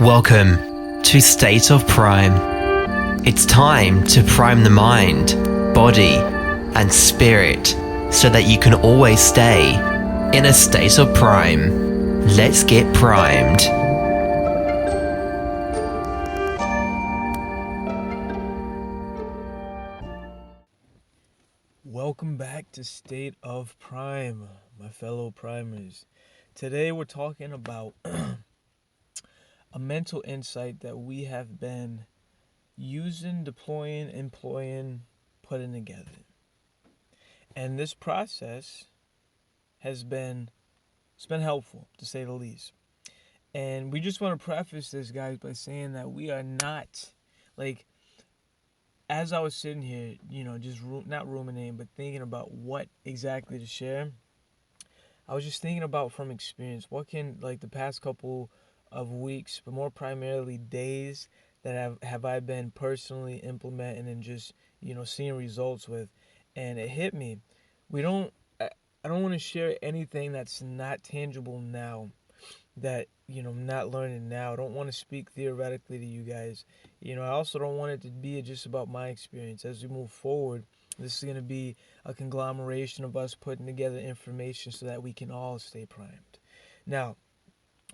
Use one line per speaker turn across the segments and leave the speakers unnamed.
Welcome to State of Prime. It's time to prime the mind, body, and spirit so that you can always stay in a state of prime. Let's get primed.
Welcome back to State of Prime, my fellow primers. Today we're talking about a mental insight that we have been using, deploying, employing, putting together. And this process has been helpful, to say the least. And we just want to preface this, guys, by saying that we are not, as I was sitting here, just not ruminating, but thinking about what exactly to share, I was just thinking about from experience, what can, the past couple of weeks, but more primarily days, that have I been personally implementing and just, seeing results with. And it hit me. We don't, I don't want to share anything that's not tangible now, that, I'm not learning now. I don't want to speak theoretically to you guys. I also don't want it to be just about my experience. As we move forward, this is going to be a conglomeration of us putting together information so that we can all stay primed. Now,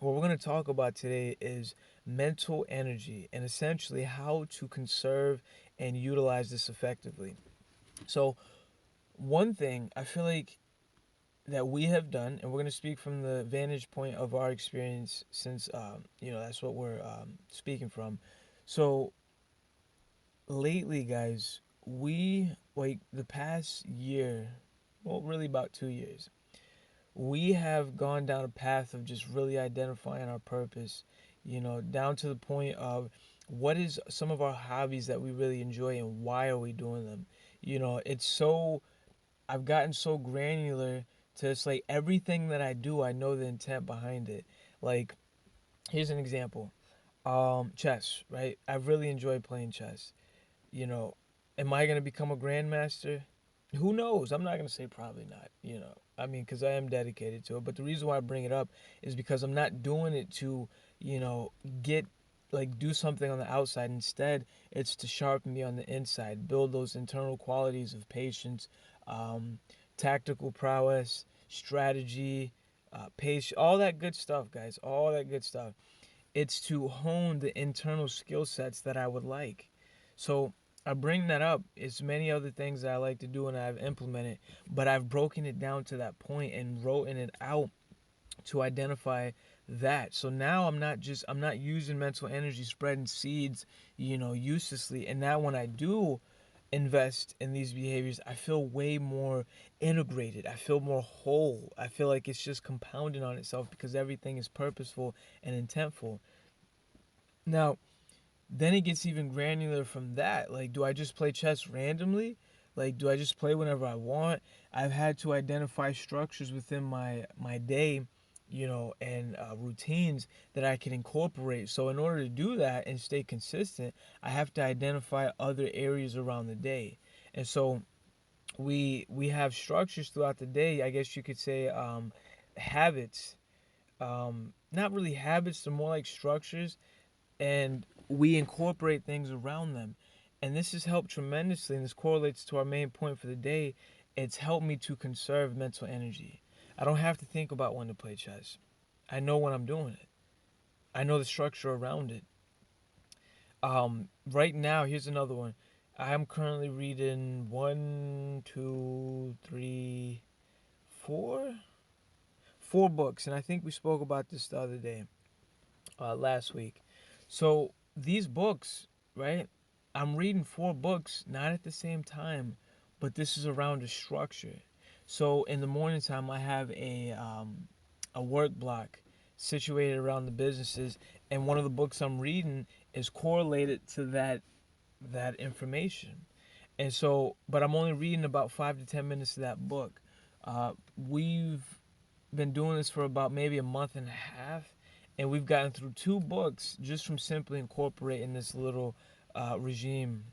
what we're going to talk about today is mental energy and essentially how to conserve and utilize this effectively. So, one thing I feel like that we have done, and we're going to speak from the vantage point of our experience since, that's what we're speaking from. So, lately, guys, we, the past year, well, really about 2 years, we have gone down a path of just really identifying our purpose, down to the point of what is some of our hobbies that we really enjoy and why are we doing them. It's so, I've gotten so granular to it's like everything that I do, I know the intent behind it. Like, here's an example. Chess, right? I really enjoy playing chess. You know, am I going to become a grandmaster? Who knows? I'm not going to say probably not, I mean, because I am dedicated to it. But the reason why I bring it up is because I'm not doing it to, get, do something on the outside. Instead, it's to sharpen me on the inside, build those internal qualities of patience, um, tactical prowess, strategy, patience, all that good stuff, guys, all that good stuff. It's to hone the internal skill sets that I would like. So I bring that up. It's many other things that I like to do and I've implemented, but I've broken it down to that point and written it out to identify that. So now I'm not using mental energy spreading seeds, uselessly. And now when I do invest in these behaviors, I feel way more integrated. I feel more whole. I feel like it's just compounding on itself because everything is purposeful and intentful. Now, then it gets even granular from that. Like, do I just play chess randomly? Like, do I just play whenever I want? I've had to identify structures within my day, and routines that I can incorporate. So in order to do that and stay consistent, I have to identify other areas around the day. And so we have structures throughout the day. I guess you could say habits. Not really habits, they're more like structures, and we incorporate things around them. And this has helped tremendously, and this correlates to our main point for the day. It's helped me to conserve mental energy. I don't have to think about when to play chess. I know when I'm doing it. I know the structure around it. Right now, here's another one. I am currently reading one, two, three, four books, and I think we spoke about this the other day, last week. So these books, right? I'm reading four books, not at the same time, but this is around a structure. So in the morning time, I have a work block situated around the businesses, and one of the books I'm reading is correlated to that information. And so, but I'm only reading about 5 to 10 minutes of that book. We've been doing this for about maybe a month and a half, and we've gotten through two books just from simply incorporating this little regime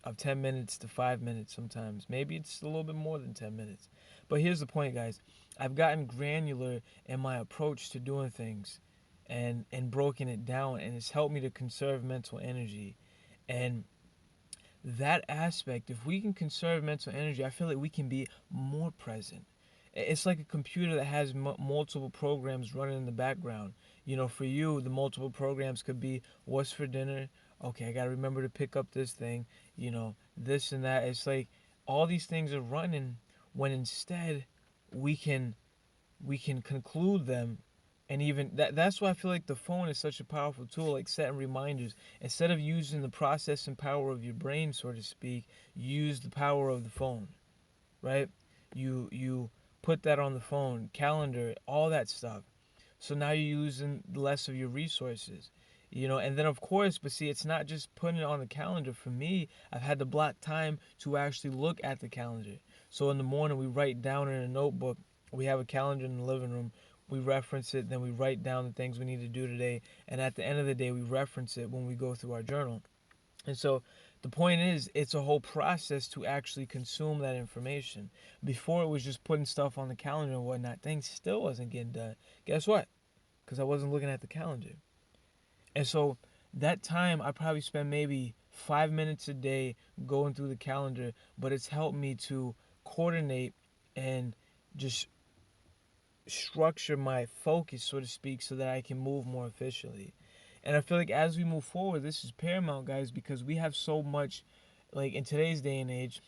of 10 minutes to 5 minutes sometimes. Maybe it's a little bit more than 10 minutes. But here's the point, guys. I've gotten granular in my approach to doing things. and broken it down, and it's helped me to conserve mental energy. And that aspect, if we can conserve mental energy, I feel like we can be more present. It's like a computer that has multiple programs running in the background. You know, for you, the multiple programs could be what's for dinner? Okay, I got to remember to pick up this thing, you know, this and that. It's like all these things are running when instead we can we can conclude them. And even that's why I feel like the phone is such a powerful tool, like setting reminders. Instead of using the processing power of your brain, so to speak, use the power of the phone, right? You put that on the phone, calendar, all that stuff. So now you're using less of your resources. You know, and then of course, but see, it's not just putting it on the calendar. For me, I've had to block time to actually look at the calendar. So in the morning, we write down in a notebook. We have a calendar in the living room. We reference it, then we write down the things we need to do today. And at the end of the day, we reference it when we go through our journal. And so the point is, it's a whole process to actually consume that information. Before it was just putting stuff on the calendar and whatnot, things still wasn't getting done. Guess what? Because I wasn't looking at the calendar. And so that time, I probably spend maybe 5 minutes a day going through the calendar, but it's helped me to coordinate and just structure my focus, so to speak, so that I can move more efficiently. And I feel like as we move forward, this is paramount, guys, because we have so much, like in today's day and age,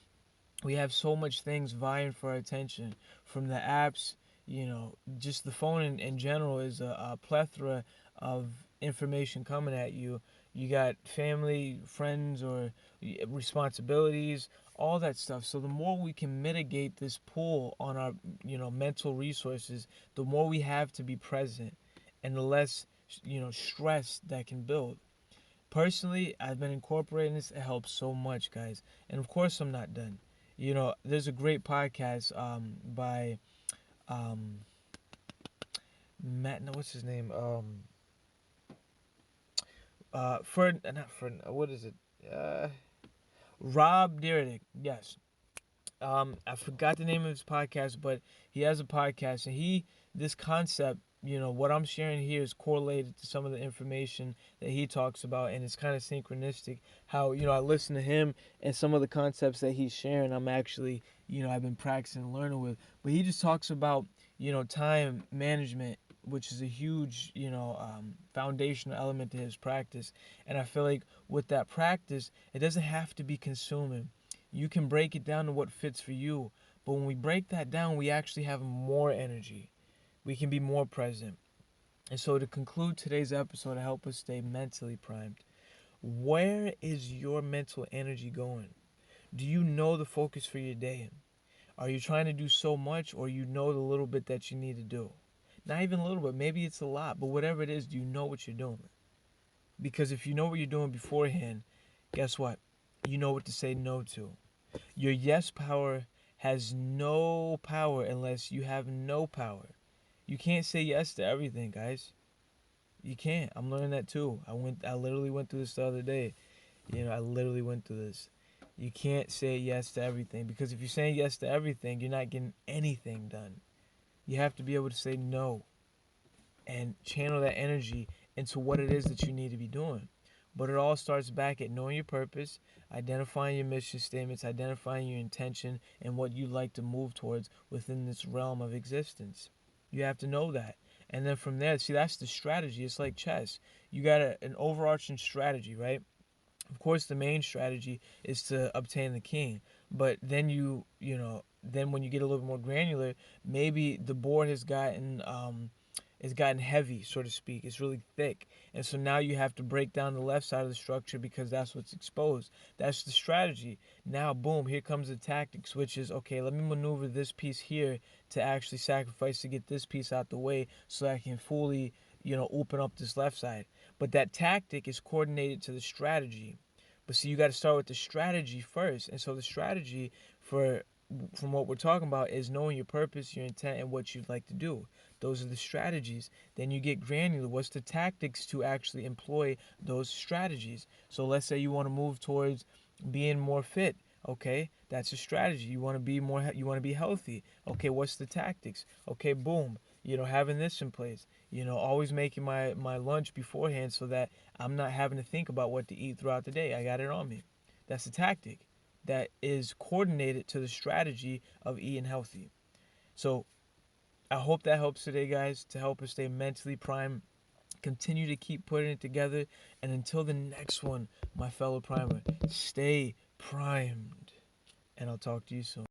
we have so much things vying for our attention, from the apps, you know, just the phone in general is a plethora of information coming at you. You got family, friends, or responsibilities, all that stuff. So the more we can mitigate this pull on our, you know, mental resources, the more we have to be present, and the less, you know, stress that can build. Personally, I've been incorporating this. It helps so much, guys. And of course, I'm not done. You know, there's a great podcast by um, Matt. No, what's his name? Ferd, not Ferd. What is it? Uh, Rob Dyrdek. Yes. I forgot the name of his podcast, but he has a podcast, and this concept, you know, what I'm sharing here is correlated to some of the information that he talks about, and it's kind of synchronistic. How, you know, I listen to him and some of the concepts that he's sharing, I'm actually, you know, I've been practicing and learning with. But he just talks about, you know, time management, which is a huge, you know, foundational element to his practice. And I feel like with that practice, it doesn't have to be consuming. You can break it down to what fits for you. But when we break that down, we actually have more energy. We can be more present. And so, to conclude today's episode, to help us stay mentally primed, where is your mental energy going? Do you know the focus for your day? Are you trying to do so much, or you know the little bit that you need to do? Not even a little bit, maybe it's a lot, but whatever it is, do you know what you're doing? Because if you know what you're doing beforehand, guess what? You know what to say no to. Your yes power has no power unless you have no power. You can't say yes to everything, guys. You can't. I'm learning that too. I literally went through this the other day. You know, I literally went through this. You can't say yes to everything, because if you're saying yes to everything, you're not getting anything done. You have to be able to say no and channel that energy into what it is that you need to be doing. But it all starts back at knowing your purpose, identifying your mission statements, identifying your intention, and what you'd like to move towards within this realm of existence. You have to know that. And then from there, see, that's the strategy. It's like chess. You got an overarching strategy, right? Of course, the main strategy is to obtain the king, but then then when you get a little more granular, maybe the board has gotten heavy, so to speak. It's really thick, and so now you have to break down the left side of the structure because that's what's exposed. That's the strategy. Now, boom, here comes the tactics, which is okay. Let me maneuver this piece here to actually sacrifice to get this piece out the way, so I can fully, open up this left side. But that tactic is coordinated to the strategy. But see, you got to start with the strategy first. And so the strategy for from what we're talking about is knowing your purpose, your intent, and what you'd like to do. Those are the strategies. Then you get granular. What's the tactics to actually employ those strategies? So let's say you want to move towards being more fit. Okay, that's a strategy. You want to be healthy. Okay, what's the tactics? Okay, boom. having this in place, always making my lunch beforehand so that I'm not having to think about what to eat throughout the day. I got it on me. That's a tactic that is coordinated to the strategy of eating healthy. So I hope that helps today, guys, to help us stay mentally primed. Continue to keep putting it together. And until the next one, my fellow primer, stay primed. And I'll talk to you soon.